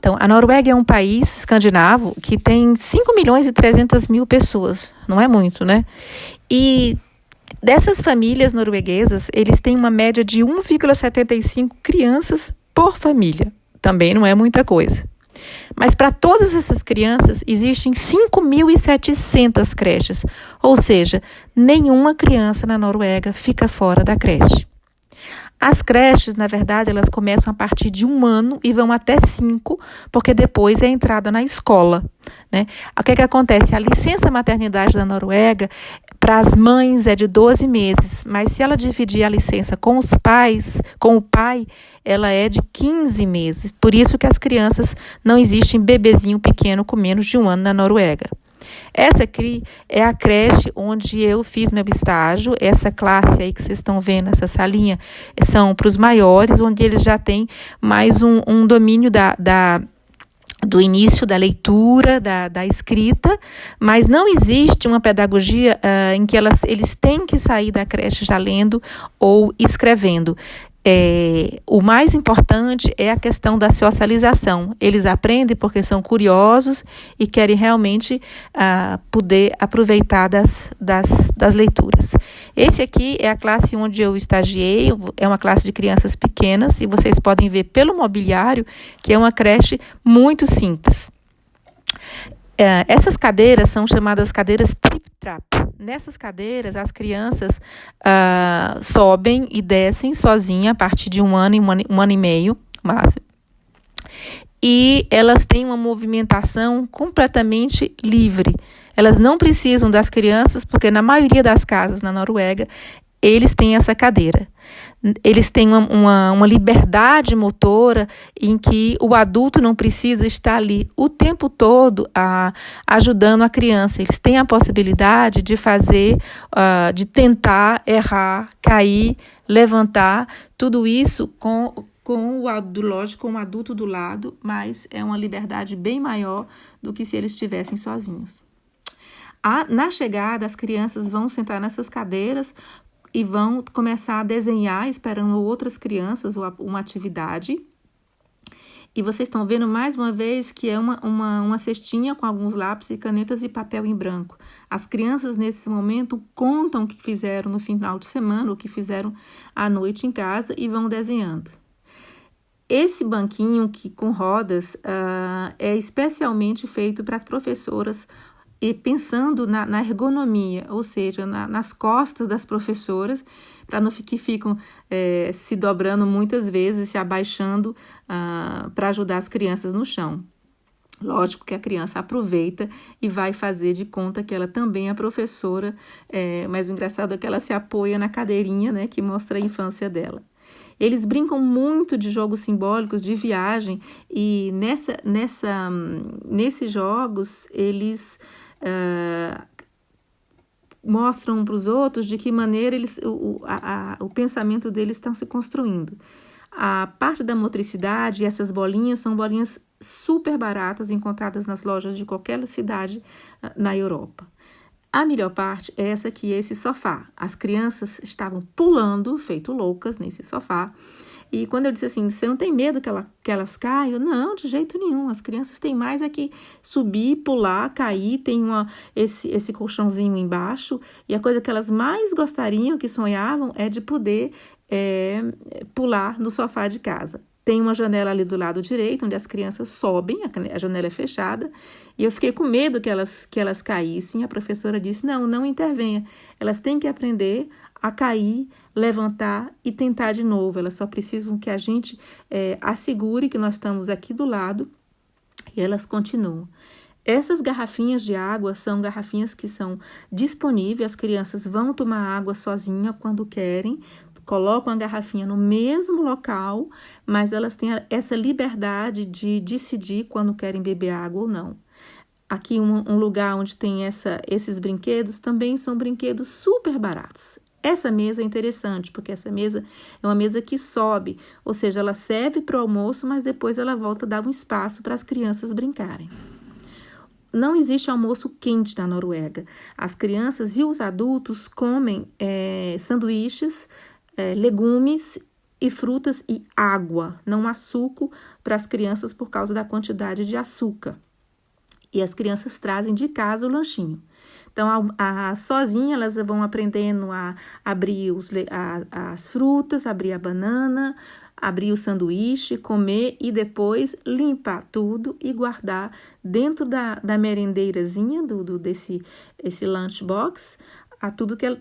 Então, a Noruega é um país escandinavo que tem 5.300.000 pessoas. Não é muito, né? E dessas famílias norueguesas, eles têm uma média de 1,75 crianças por família. Também não é muita coisa. Mas para todas essas crianças, existem 5.700 creches. Ou seja, nenhuma criança na Noruega fica fora da creche. As creches, na verdade, elas começam a partir de 1 ano e vão até 5, porque depois é a entrada na escola, né? O que acontece? A licença maternidade da Noruega, para as mães, é de 12 meses, mas se ela dividir a licença com os pais, com o pai, ela é de 15 meses. Por isso que as crianças, não existem bebezinho pequeno com menos de 1 ano na Noruega. Essa aqui é a creche onde eu fiz meu estágio. Essa classe aí que vocês estão vendo, essa salinha, são para os maiores, onde eles já têm mais um domínio do início da leitura, da escrita, mas não existe uma pedagogia em que eles têm que sair da creche já lendo ou escrevendo. O mais importante é a questão da socialização. Eles aprendem porque são curiosos e querem realmente poder aproveitar das leituras. Esse aqui é a classe onde eu estagiei, é uma classe de crianças pequenas e vocês podem ver pelo mobiliário que é uma creche muito simples. Essas cadeiras são chamadas cadeiras trip-trap. Nessas cadeiras, as crianças sobem e descem sozinhas a partir de 1 ano e 1 ano e meio, máximo. E elas têm uma movimentação completamente livre. Elas não precisam das crianças, porque na maioria das casas na Noruega, eles têm essa cadeira. Eles têm uma liberdade motora em que o adulto não precisa estar ali o tempo todo ajudando a criança. Eles têm a possibilidade de fazer, de tentar, errar, cair, levantar, tudo isso com o adulto do lado, mas é uma liberdade bem maior do que se eles estivessem sozinhos. Na chegada, as crianças vão sentar nessas cadeiras e vão começar a desenhar, esperando outras crianças ou uma atividade. E vocês estão vendo mais uma vez que é uma cestinha com alguns lápis e canetas e papel em branco. As crianças, nesse momento, contam o que fizeram no final de semana, o que fizeram à noite em casa e vão desenhando. Esse banquinho com rodas é especialmente feito para as professoras, e pensando na ergonomia, ou seja, nas costas das professoras, para não que ficam se dobrando muitas vezes, se abaixando para ajudar as crianças no chão. Lógico que a criança aproveita e vai fazer de conta que ela também é professora, mas o engraçado é que ela se apoia na cadeirinha, né, que mostra a infância dela. Eles brincam muito de jogos simbólicos, de viagem, e nesses jogos eles mostram para os outros de que maneira o pensamento deles está se construindo. A parte da motricidade, essas bolinhas são bolinhas super baratas, encontradas nas lojas de qualquer cidade na Europa. A melhor parte é essa aqui, esse sofá. As crianças estavam pulando, feito loucas, nesse sofá. E quando eu disse assim, você não tem medo que elas caiam? Não, de jeito nenhum. As crianças têm mais é que subir, pular, cair. Tem esse colchãozinho embaixo. E a coisa que elas mais gostariam, que sonhavam, é de poder pular no sofá de casa. Tem uma janela ali do lado direito, onde as crianças sobem, a janela é fechada. E eu fiquei com medo que elas caíssem. A professora disse, não intervenha. Elas têm que aprender a cair, levantar e tentar de novo. Elas só precisam que a gente assegure que nós estamos aqui do lado e elas continuam. Essas garrafinhas de água são garrafinhas que são disponíveis. As crianças vão tomar água sozinha quando querem, colocam a garrafinha no mesmo local, mas elas têm essa liberdade de decidir quando querem beber água ou não. Aqui um lugar onde tem esses brinquedos também são brinquedos super baratos. Essa mesa é interessante, porque essa mesa é uma mesa que sobe, ou seja, ela serve para o almoço, mas depois ela volta a dar um espaço para as crianças brincarem. Não existe almoço quente na Noruega. As crianças e os adultos comem sanduíches, legumes e frutas e água, não há suco para as crianças por causa da quantidade de açúcar. E as crianças trazem de casa o lanchinho. Então, sozinha, elas vão aprendendo a abrir as frutas, abrir a banana, abrir o sanduíche, comer e depois limpar tudo e guardar dentro da merendeirazinha desse lunchbox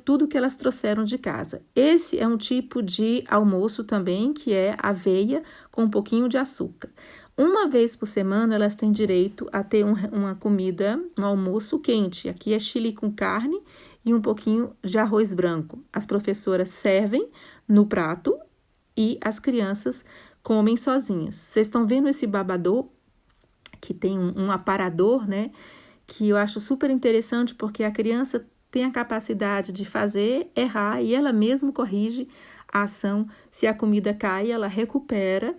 tudo que elas trouxeram de casa. Esse é um tipo de almoço também, que é aveia com um pouquinho de açúcar. Uma vez por semana, elas têm direito a ter uma comida, um almoço quente. Aqui é chili com carne e um pouquinho de arroz branco. As professoras servem no prato e as crianças comem sozinhas. Vocês estão vendo esse babador, que tem um aparador, né? Que eu acho super interessante, porque a criança tem a capacidade de fazer, errar, e ela mesma corrige a ação. Se a comida cai, ela recupera.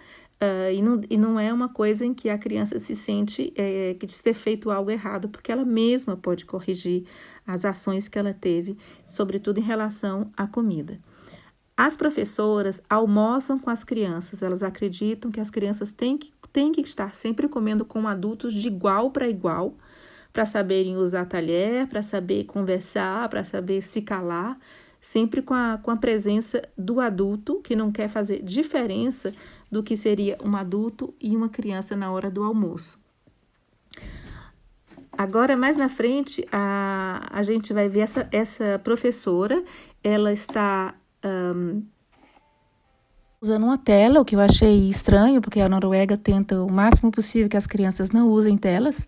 E não é uma coisa em que a criança se sente que de ter feito algo errado, porque ela mesma pode corrigir as ações que ela teve, sobretudo em relação à comida. As professoras almoçam com as crianças, elas acreditam que as crianças têm que estar sempre comendo com adultos de igual para igual, para saberem usar talher, para saber conversar, para saber se calar, sempre com a presença do adulto, que não quer fazer diferença do que seria um adulto e uma criança na hora do almoço. Agora, mais na frente, a gente vai ver essa professora, ela está usando uma tela, o que eu achei estranho, porque a Noruega tenta o máximo possível que as crianças não usem telas.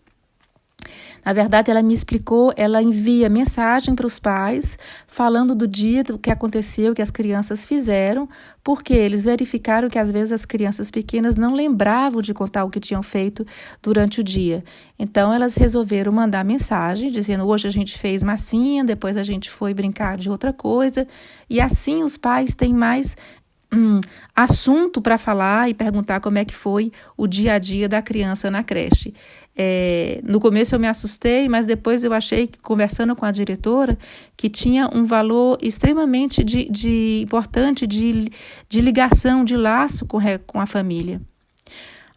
Na verdade, ela me explicou, ela envia mensagem para os pais, falando do dia, do que aconteceu, que as crianças fizeram, porque eles verificaram que às vezes as crianças pequenas não lembravam de contar o que tinham feito durante o dia. Então, elas resolveram mandar mensagem, dizendo, hoje a gente fez massinha, depois a gente foi brincar de outra coisa, e assim os pais têm mais assunto para falar e perguntar como é que foi o dia a dia da criança na creche. No começo eu me assustei, mas depois eu achei, conversando com a diretora, que tinha um valor extremamente importante de ligação, de laço com a família.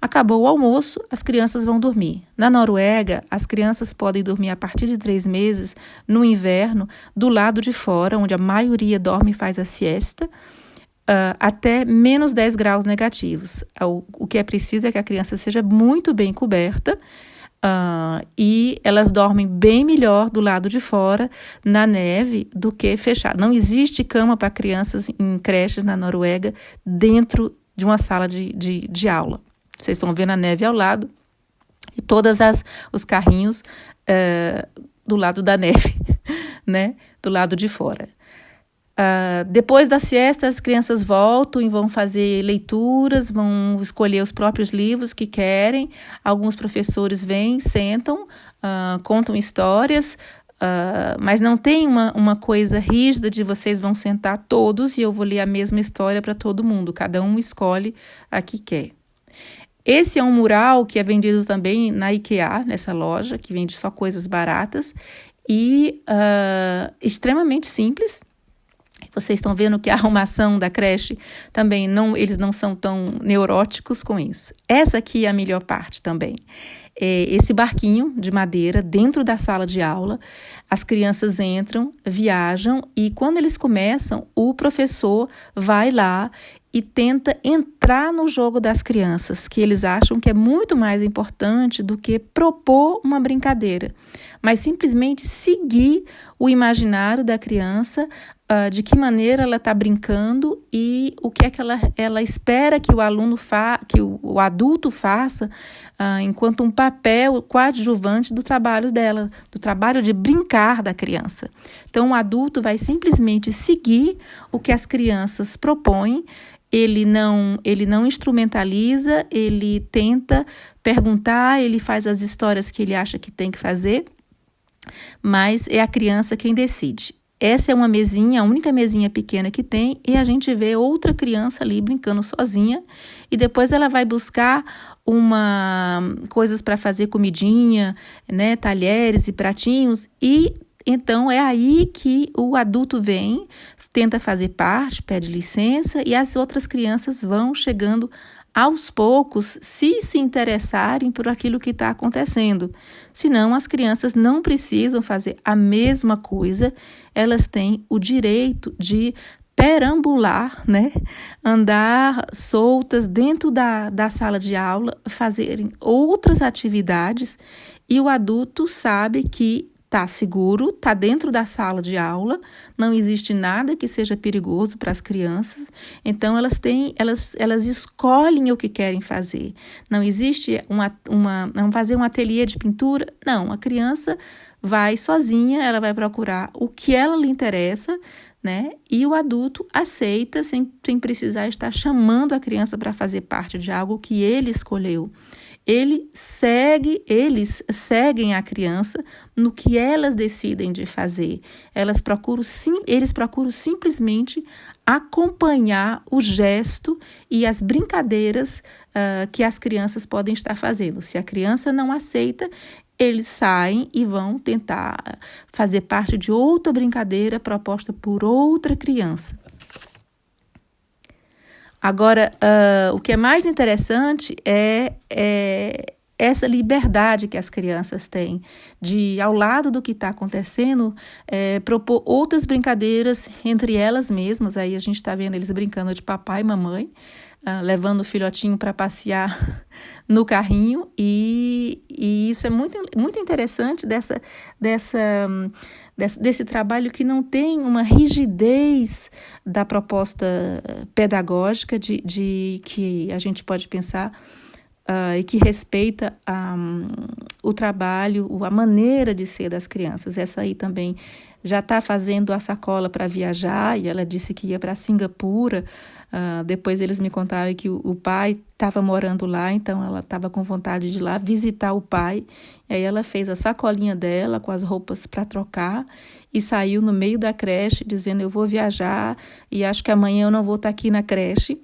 Acabou o almoço, as crianças vão dormir. Na Noruega, as crianças podem dormir a partir de 3 meses, no inverno, do lado de fora, onde a maioria dorme e faz a siesta, até menos 10 graus negativos. O que é preciso é que a criança seja muito bem coberta e elas dormem bem melhor do lado de fora, na neve, do que fechado. Não existe cama para crianças em creches na Noruega dentro de uma sala de aula. Vocês estão vendo a neve ao lado e todos os carrinhos do lado da neve, né? Do lado de fora. Depois da siesta, as crianças voltam e vão fazer leituras, vão escolher os próprios livros que querem. Alguns professores vêm, sentam, contam histórias, mas não tem uma coisa rígida de vocês vão sentar todos e eu vou ler a mesma história para todo mundo. Cada um escolhe a que quer. Esse é um mural que é vendido também na IKEA, nessa loja, que vende só coisas baratas e extremamente simples. Vocês estão vendo que a arrumação da creche também eles não são tão neuróticos com isso. Essa aqui é a melhor parte também. Esse barquinho de madeira dentro da sala de aula, as crianças entram, viajam e quando eles começam, o professor vai lá e tenta entrar no jogo das crianças, que eles acham que é muito mais importante do que propor uma brincadeira, mas simplesmente seguir o imaginário da criança, de que maneira ela está brincando e o que é que ela espera que o aluno que o adulto faça enquanto um papel coadjuvante do trabalho dela, do trabalho de brincar da criança. Então, o adulto vai simplesmente seguir o que as crianças propõem. Ele não instrumentaliza, ele tenta perguntar, ele faz as histórias que ele acha que tem que fazer, mas é a criança quem decide. Essa é uma mesinha, a única mesinha pequena que tem, e a gente vê outra criança ali brincando sozinha, e depois ela vai buscar coisas para fazer comidinha, né, talheres e pratinhos, e então é aí que o adulto vem, tenta fazer parte, pede licença, e as outras crianças vão chegando aos poucos, se interessarem por aquilo que está acontecendo. Senão, as crianças não precisam fazer a mesma coisa, elas têm o direito de perambular, né? Andar soltas dentro da sala de aula, fazerem outras atividades, e o adulto sabe que está seguro, está dentro da sala de aula, não existe nada que seja perigoso para as crianças, então elas escolhem o que querem fazer. Não existe não fazer um ateliê de pintura, não, a criança vai sozinha, ela vai procurar o que ela lhe interessa, né? E o adulto aceita sem precisar estar chamando a criança para fazer parte de algo que ele escolheu. Eles seguem a criança no que elas decidem de fazer. Eles procuram simplesmente acompanhar o gesto e as brincadeiras que as crianças podem estar fazendo. Se a criança não aceita, eles saem e vão tentar fazer parte de outra brincadeira proposta por outra criança. Agora, o que é mais interessante é essa liberdade que as crianças têm de, ao lado do que está acontecendo, propor outras brincadeiras entre elas mesmas. Aí a gente está vendo eles brincando de papai e mamãe, levando o filhotinho para passear no carrinho, e isso é muito, muito interessante desse trabalho que não tem uma rigidez da proposta pedagógica de que a gente pode pensar e que respeita o trabalho, a maneira de ser das crianças. Essa aí também já está fazendo a sacola para viajar, e ela disse que ia para Singapura. Depois eles me contaram que o pai estava morando lá, então ela estava com vontade de ir lá visitar o pai. E aí ela fez a sacolinha dela com as roupas para trocar e saiu no meio da creche dizendo: eu vou viajar e acho que amanhã eu não vou estar aqui na creche,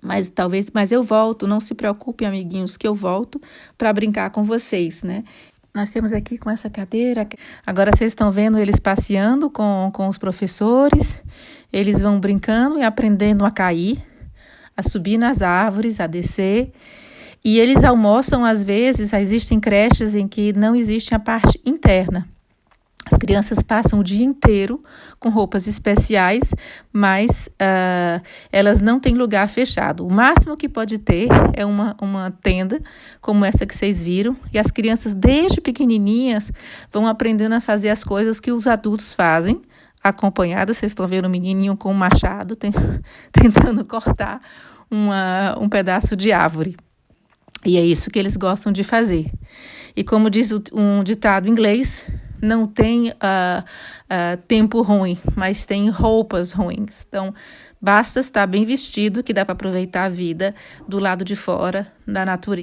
mas eu volto, não se preocupem, amiguinhos, que eu volto para brincar com vocês, né? Nós temos aqui com essa cadeira, agora vocês estão vendo eles passeando com os professores, eles vão brincando e aprendendo a cair, a subir nas árvores, a descer, e eles almoçam às vezes. Existem creches em que não existe a parte interna. As crianças passam o dia inteiro com roupas especiais, mas elas não têm lugar fechado. O máximo que pode ter é uma tenda, como essa que vocês viram. E as crianças, desde pequenininhas, vão aprendendo a fazer as coisas que os adultos fazem, acompanhadas. Vocês estão vendo o menininho com um machado, tentando cortar um pedaço de árvore. E é isso que eles gostam de fazer. E como diz um ditado inglês, não tem tempo ruim, mas tem roupas ruins. Então, basta estar bem vestido que dá para aproveitar a vida do lado de fora da natureza.